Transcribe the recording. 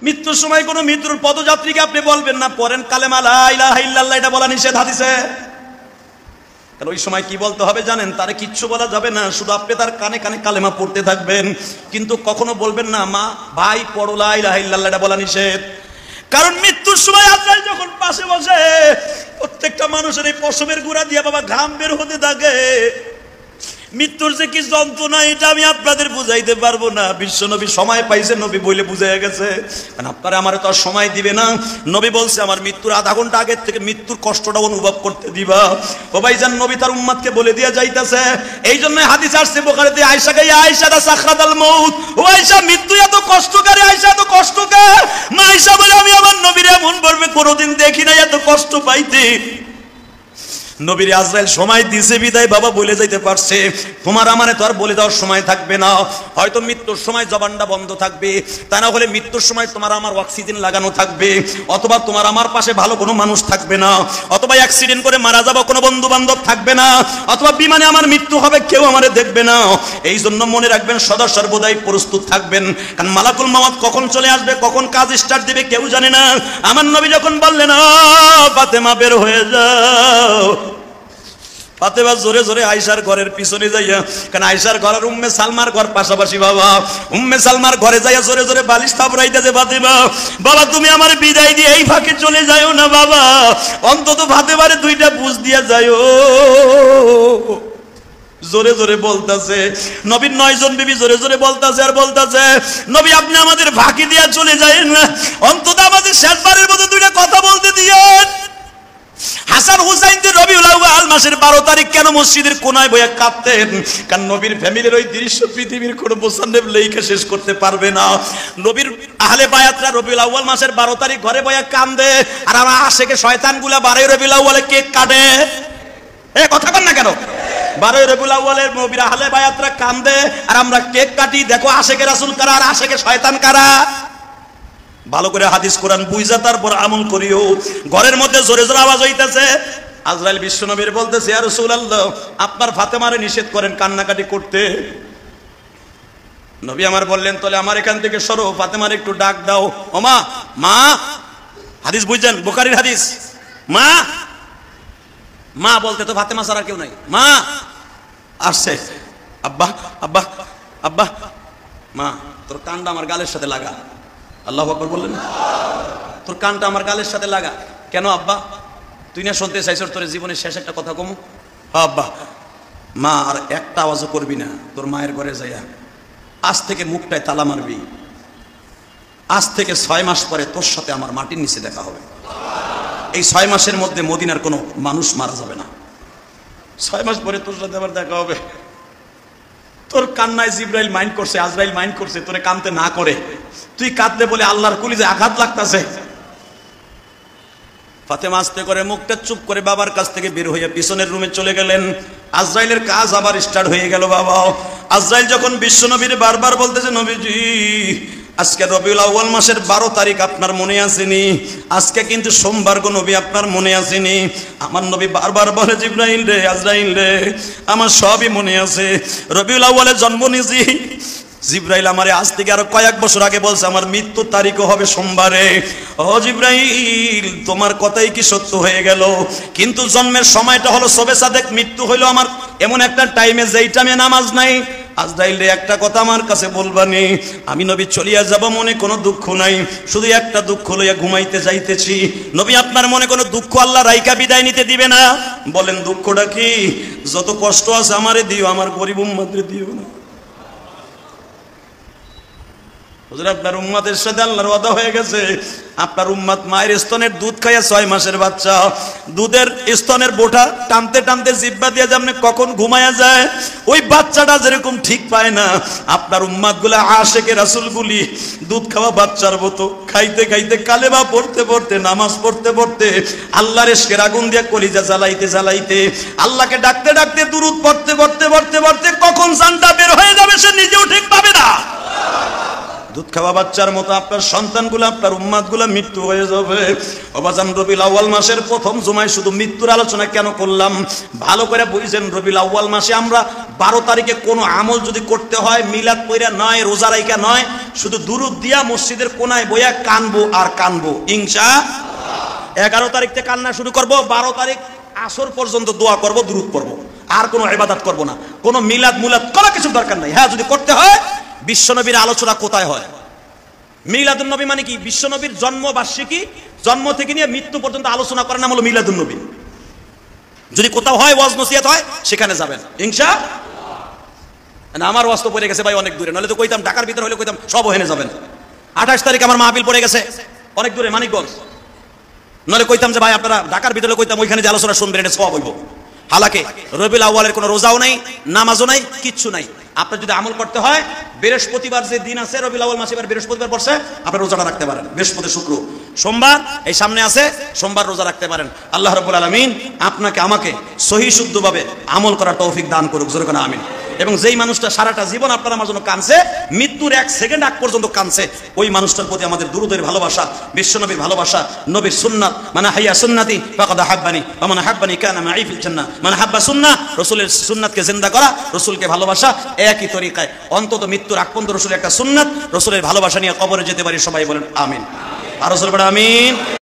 মৃত্যুর সময় কোনো মৃত্যুর পদযাত্রীকে আপনি বলবেন না পড়েন কালেমা লা ইলাহা ইল্লাল্লাহ, এটা বলা নিষেধ হাদিসে। কারণ ওই সময় কি বলতে হবে জানেন? তারে কিচ্ছু বলা যাবে না, শুধু আপনি তার কানে কানে কালেমা পড়তে থাকবেন, কিন্তু কখনো বলবেন না মা ভাই পড়ো লা ইলাহা ইল্লাল্লাহ, এটা বলা নিষেধ। কারণ মৃত্যুর সময় আজরাইল যখন পাশে বসে, প্রত্যেকটা মানুষের এই পশমের গুঁড়া দিয়ে বাবা ঘাম বের হতে থাকে। মৃত্যুর যে কি যন্ত্রণা এটা আমি আপনাদের বুঝাইতে পারবো না। বিশ্ব নবী সময় পাইছে, নবী বলে বুঝাই গেছে, কারণ আপনারা আমার তো আর সময় দিবে না। নবী বলছে আমার মৃত্যুর আধা ঘন্টা আগের থেকে মৃত্যুর কষ্টটা অনুভব করতে দিবা। ও ভাইজান, নবী তার উম্মতকে বলে দিয়ে যাইতেছে। এই জন্য হাদিস আসছে বুখারীতে, আয়েশাকে আয়েশা দা সাখরাতুল মউত, ও আয়েশা মৃত্যু এত কষ্টকারী, আয়েশা এত কষ্টকর। মা আয়েশা বলে আমি আমার নবীর এমন ভাবে কোনোদিন দেখি নাই এত কষ্ট পাইতে। নবীর আজরাইল সময় দিছে বিদায় বাবা বলে যাইতে পারছে, তোমার আমারে তো আর বলে দেওয়ার সময় থাকবে না। হয়তো মৃত্যুর সময় জবানটা বন্ধ থাকবে, তা না হলে মৃত্যুর সময় তোমার আমার অক্সিজেন লাগানো থাকবে, অথবা তোমার আমার পাশে ভালো কোনো মানুষ থাকবে না, অথবা অ্যাক্সিডেন্ট করে মারা যাবো কোনো বন্ধু বান্ধব থাকবে না, অথবা বিমানে আমার মৃত্যু হবে কেউ আমারে দেখবে না। এই জন্য মনে রাখবেন সদা সর্বদাই প্রস্তুত থাকবেন, কারণ মালাকুল মাউত কখন চলে আসবে, কখন কাজ স্টার্ট দিবে কেউ জানে না। আমার নবী যখন বললেন ফাতেমা বের হয়ে যাও, ফাতেমা জোরে জোরে আয়েশার ঘরের পিছনে যাইয়া, কারণ আয়েশার ঘর আর উম্মে সালমার ঘর পাশাপাশি বাবা, উম্মে সালমার ঘরে যাইয়া জোরে জোরে বালিশ থাপড়াইতেছে, ফাতেমা বাবা তুমি আমার বিদায় দিয়ে এই ফাঁকে চলে যাইও না বাবা, অন্তত ফাতেমারে দুইটা বুঝ দিয়া যাইও। জোরে জোরে বলতাছে নবীর 9 জন বিবি, জোরে জোরে বলতাছে আর বলতাছে নবী আপনি আমাদের ফাঁকি দিয়া চলে যায়েন না, অন্তত আমাদের শেষবারের মতো দুইটা কথা বলতে দিয়েন। হাসান হুসাইনদের রবিউল আউয়াল মাসের 12 তারিখ কেন মসজিদের কোনায় বইয়া কাঁদতেন? কারণ নবীর ফ্যামিলির ওই দৃশ্য পৃথিবীর কোনো মুসান্নেফ লেখা শেষ করতে পারবে না। নবীর আহলে বায়াতরা রবিউল আউয়াল মাসের 12 তারিখ ঘরে বইয়া কান্দে, আর আমার আশেকে শয়তানগুলা 12 রবিউল আউয়ালে কেক কাটে। এ কথা বল না কেন? 12 রবিউল আউয়ালে নবীর আহলে বায়াতরা কান্দে আর আমরা কেক কাটি। দেখো আশেকে রাসূল কারা আর আশেকে শয়তান কারা। ভালো করে হাদিস কোরআন বুঝা তারপর আমল করিও। ঘরের মধ্যে জোরে জোরে আওয়াজ হইতেছে, আজরাইল বিশ্বনবীর বলতেছে ইয়া রাসূলুল্লাহ আপনার ফাতেমারে নিষেধ করেন কান্নাকাটি করতে। নবী আমার বললেন তাহলে আমার এখান থেকে সরো, ফাতেমারে একটু ডাক দাও। ও মা, মা, হাদিস বুঝছেন বুখারীর হাদিস, মা মা বলতে তো ফাতেমা ছাড়া কেউ নাই। মা আসছে, আব্বা আব্বা আব্বা, মা তোর কানটা আমার গালের সাথে লাগা। আল্লাহু আকবার বললেন, তোর কানটা আমার গালের সাথে লাগা। কেন আব্বা? তুই না শুনতে চাইছস তোর জীবনের শেষ একটা কথা কমু? আব্বা। মা আর একটা আওয়াজও করবি না, তোর মায়ের ঘরে যাইয়া আজ থেকে মুখটায় তালা মারবি। আজ থেকে 6 মাস পরে তোর সাথে আমার মাটির নিচে দেখা হবে। এই 6 মাসের মধ্যে মদিনার কোনো মানুষ মারা যাবে না। 6 মাস পরে তোর সাথে আবার দেখা হবে। তোর কান্নায় জিবরাইল মাইন্ড করছে, আজরাইল মাইন্ড করছে তোরে কাঁদতে না করে, তুই কাঁদলে বলে আল্লাহর কলিজায় আঘাত লাগতাছে। ফাতেমা আস্তে করে মুখটা চুপ করে বাবার কাছ থেকে বের হয়ে পিছনের রুমে চলে গেলেন। আজরাইলের কাজ আবার স্টার্ট হয়ে গেল। বাবা আজরাইল যখন বিশ্বনবীর বারবার বলতেছে নবীজি আজকে রবিউল আউয়াল মাসের 12 তারিখ আপনার মনে আসেনি, আজকে কিন্তু সোমবার গো নবী আপনার মনে আসেনি। আমার নবী বারবার বলে জিবরাইল রে, আজরাইল রে, আমার সবই মনে আছে। রবিউল আউয়ালে জন্ম নিয়েছি। জিবরাইল আমারে আজ থেকে আরো কয়েক বছর আগে বলছে আমার মৃত্যুর তারিখও হবে সোমবারে। ও জিবরাইল তোমার কথাই কি সত্য হয়ে গেল? কিন্তু জন্মের সময়টা হলো শবে সাদেক, মৃত্যু হইলো আমার এমন একটা টাইমে যেই টাইমে নামাজ নাই। আজরাইল রে একটা কথা আমার কাছে বলবানি, আমি নবী চলিয়া যাব মনে কোনো দুঃখ নাই, শুধু একটা দুঃখ লইয়া ঘুমাইতে যাইতেছি। নবী আপনার মনে কোনো দুঃখ আল্লাহ রাইকা বিদায় নিতে দিবে না। বলেন দুঃখটা কি? যত কষ্ট আছে আমারে দিও, আমার গরিব উম্মতরে দিও না। হুজুর আপনার উম্মতের সাথে আল্লাহর ওয়াদা হয়ে গেছে, আপনার উম্মত মায়ের স্তনের দুধ খাইয়া 6 মাসের বাচ্চা, দুধের স্তনের বোটা টানতে টানতে জিহ্বা দিয়ে যেমন কখন ঘুমায়া যায়, ওই বাচ্চাটা যেরকম ঠিক পায় না, আপনার উম্মতগুলা আশেকে রাসূলগুলি দুধ খাওয়া বাচ্চার মতো খাইতে খাইতে কালেমা পড়তে পড়তে নামাজ পড়তে পড়তে আল্লাহর ইশকের আগুন দিয়ে কলিজা জ্বালাইতে জ্বালাইতে আল্লাহকে ডাকতে ডাকতে দুরূদ পড়তে পড়তে পড়তে পড়তে কখন জানটা বের হয়ে যাবে সে নিজেও ঠিক পাবে না। দুধ খাওয়া বাচ্চার মতো আপনার সন্তানগুলো, আপনার উম্মাদগুলো মৃত্যু হয়ে যাবে। অবাজান রবিউল আউয়াল মাসের প্রথম জুমায় শুধু মৃত্যুর আলোচনা কেন করলাম ভালো করে বুঝেন। রবিউল আউয়াল মাসে আমরা 12 তারিখে কোনো আমল যদি করতে হয় মিলাদ পইরা নয়, রোজা রাইখা নয়, শুধু দুরূদ দিয়া মসজিদের কোনায় বইয়া কানবো আর কানবো ইনশাআল্লাহ। 11 তারিখ থেকে কান্না শুরু করব, 12 তারিখ আসর পর্যন্ত দোয়া করব, দুরূদ পড়ব, আর কোনো ইবাদত করব না। কোনো মিলাদ মুলাদ কোনো কিছু দরকার নাই। হ্যাঁ, যদি করতে হয় বিশ্বনবীর আলোচনা কোথায় হয়? মিলাদুন নবী মানে কি? বিশ্বনবীর জন্ম বার্ষিকী, জন্ম থেকে নিয়ে মৃত্যু পর্যন্ত আলোচনা করার নাম হলো মিলাদুন নবী। যদি কোথাও হয় ওয়াজ নসিহত হয় সেখানে যাবেন ইনশাআল্লাহ। আমার ওয়াজ তো পড়ে গেছে ভাই অনেক দূরে, নাহলে তো কইতাম ঢাকার ভিতরে হলে কইতাম সব ওখানে যাবেন। 28 তারিখ আমার মাহফিল পড়ে গেছে অনেক দূরে মানিকগঞ্জ, নাহলে কইতাম যে ভাই আপনারা ঢাকার ভিতরে কইতাম ওইখানে যে আলোচনা শুনবেন এটা সওয়াব হইব। হালাকে রবিউল আউয়ালের কোনো রোজাও নাই, নামাজও নাই, কিচ্ছু নাই। আপনার যদি আমল করতে হয় বৃহস্পতিবার যে দিন আছে রবিউল আউয়াল মাসে, এবার বৃহস্পতিবার পড়ছে, আপনারা রোজাটা রাখতে পারেন। বৃহস্পতি, শুক্র, সোমবার এই সামনে আছে, সোমবার রোজা রাখতে পারেন। আল্লাহ রাব্বুল আলামিন আপনাকে আমাকে সহি শুদ্ধভাবে আমল করার তৌফিক দান করুক, জোরে করে আমিন। এবং যেই মানুষটা সারাটা জীবন আপনার আমার জন্য কাঁদছে, মৃত্যুর 1 সেকেন্ড আগ পর্যন্ত কাঁদছে, ওই মানুষটার প্রতি আমাদের দুরূদের ভালোবাসা, বিশ্বনবীর ভালোবাসা, নবীর সুন্নাত, মানে হাইয়া সুন্নাতি ফাকাদ হাব্বানি ওয়া মান হাব্বানি কানা মাই ফিল জান্নাহ, মানে হাব্বা সুন্নাহ, রাসূলের সুন্নাতকে জিন্দা করা, রাসূলকে ভালোবাসা, একই তরিকায় অন্তত মৃত্যুর আগ পর্যন্ত রাসূলের একটা সুন্নাত, রাসূলের ভালোবাসা নিয়ে কবরে যেতে পারি। সবাই বলেন আমিন। আর রাসূল বলেন আমিন।